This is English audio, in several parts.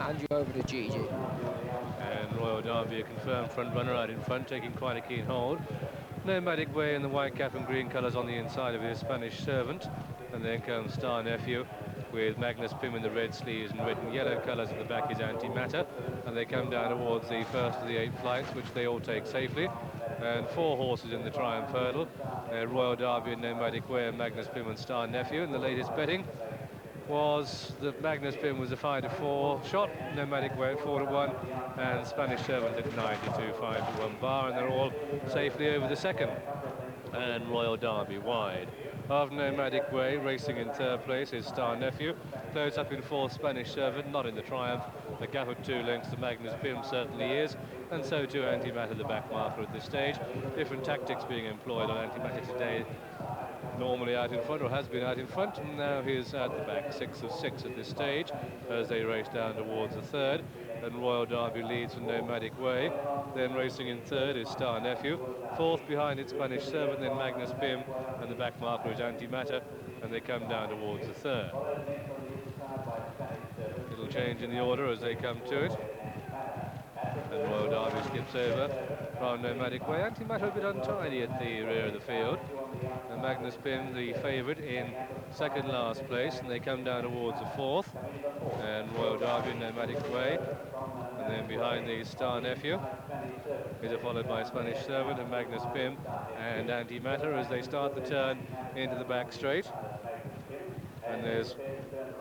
hand you over to Gigi. And Royal Derby, a confirmed front runner out in front, taking quite a keen hold. Nomadic Way in the white cap and green colours on the inside of his Spanish Servant. And then comes Star Nephew with Magnus Pym in the red sleeves and red and yellow colours at the back is Antimatter. And they come down towards the first of the 8 flights, which they all take safely. And 4 horses in the Triumph Hurdle. Royal Derby and Nomadic Way and Magnus Pym and Star Nephew. In the latest betting was that Magnus Pym was a 5-4 shot, Nomadic Way at 4-1, and Spanish Servant at 9-2, 5-1 bar, and they're all safely over the second. And Royal Derby wide of Nomadic Way, racing in 3rd place is Star Nephew, close up in 4th Spanish Servant, not in the Triumph. A gap of 2 lengths to Magnus Pym certainly is, and so too Antimatter, the back marker at this stage. Different tactics being employed on Antimatter today. Normally out in front, or has been out in front, and now he's at the back, 6 of 6 at this stage as they race down towards the 3rd. And Royal Derby leads from Nomadic Way. Then racing in 3rd is Star Nephew. 4th behind its Spanish Servant, then Magnus Pym, and the back marker is Antimatter, and they come down towards the 3rd. Little change in the order as they come to it. And Royal Derby skips over from Nomadic Way. Antimatter a bit untidy at the rear of the field. And Magnus Pym, the favourite, in 2nd last place, and they come down towards the 4th. And Royal Derby, Nomadic Way. And then behind the Star Nephew is followed by Spanish Servant and Magnus Pym and Antimatter as they start the turn into the back straight. And there's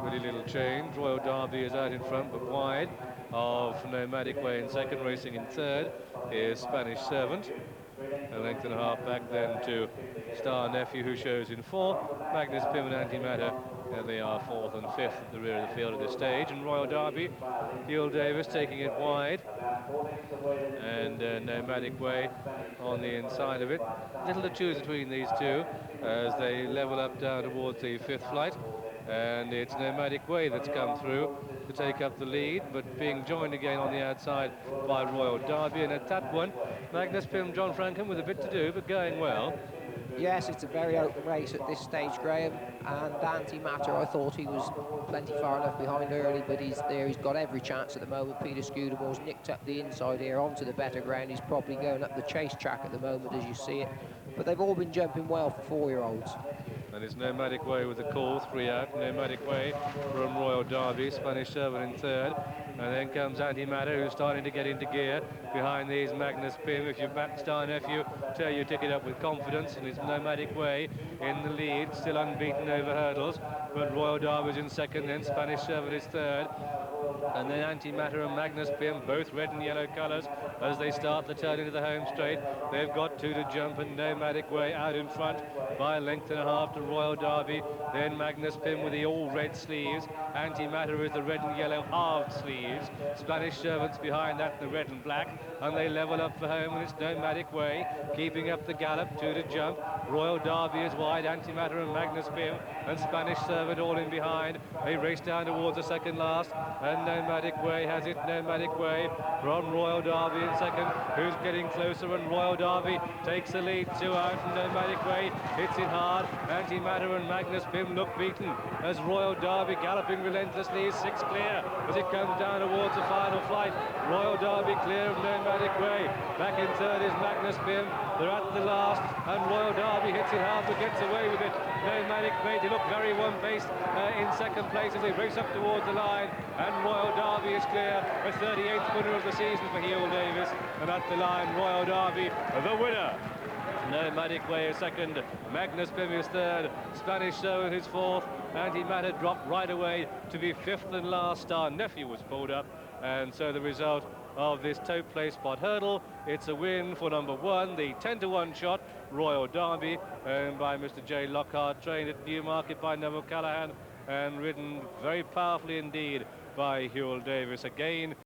really little change. Royal Derby is out in front but wide of Nomadic Way in 2nd, racing in 3rd is Spanish Servant. A length and a half back then to Star Nephew, who shows in 4th. Magnus Pym and Antimatter, and they are 4th and 5th at the rear of the field at this stage. And Royal Derby, Hugh Davis taking it wide, and Nomadic Way on the inside of it. Little to choose between these two as they level up down towards the 5th flight. And it's Nomadic Way that's come through to take up the lead, but being joined again on the outside by Royal Derby. And at that one, Magnus Pym, John Franken with a bit to do, but going well. Yes, it's a very open race at this stage, Graham, and Antimatter, I thought he was plenty far enough behind early, but he's there, he's got every chance at the moment. Peter Scudamore's nicked up the inside here onto the better ground. He's probably going up the chase track at the moment as you see it, but they've all been jumping well for 4-year-olds. And it's Nomadic Way with the call, 3 out. Nomadic Way from Royal Derby, Spanish Servant in 3rd. And then comes Antimatter, who's starting to get into gear. Behind these, Magnus Pym. If you've backed Star Nephew, tear your ticket up with confidence. And it's Nomadic Way in the lead, still unbeaten over hurdles. But Royal Derby's in 2nd, then Spanish Servant is 3rd. And then Antimatter and Magnus Pym, both red and yellow colours, as they start the turn into the home straight. They've got 2 to jump, and Nomadic Way out in front by a length and a half to Royal Derby. Then Magnus Pym with the all-red sleeves. Antimatter is the red and yellow halved sleeves. Spanish Servants behind that, the red and black. And they level up for home, and it's Nomadic Way keeping up the gallop, 2 to jump. Royal Derby is wide, Antimatter and Magnus Pym, and Spanish Servant all in behind. They race down towards the 2nd last, and Nomadic Way has it. Nomadic Way from Royal Derby in 2nd, who's getting closer, and Royal Derby takes the lead, 2 out, and Nomadic Way hits it hard. Antimatter and Magnus Pym look beaten as Royal Derby galloping relentlessly is 6 clear as it comes down towards the final flight. Royal Derby clear of Nomadic Way. Back in 3rd is Magnus Pym. They're at the last, and Royal Derby hits it hard but gets away with it. Nomadic Way, they look very one-paced in 2nd place as they race up towards the line, and Royal Derby is clear, the 38th winner of the season for Hugh Davis. And at the line, Royal Derby, the winner. Nomadic Way is 2nd, Magnus Pym is 3rd, Spanish Servant is 4th, Antimatter dropped right away to be 5th and last. Star Nephew was pulled up, and so the result of this Tote Placepot hurdle, it's a win for number 1, the 10-1 shot, Royal Derby, owned by Mr. J. Lockhart, trained at Newmarket by Neville Callahan, and ridden very powerfully indeed by Hugh Davis again.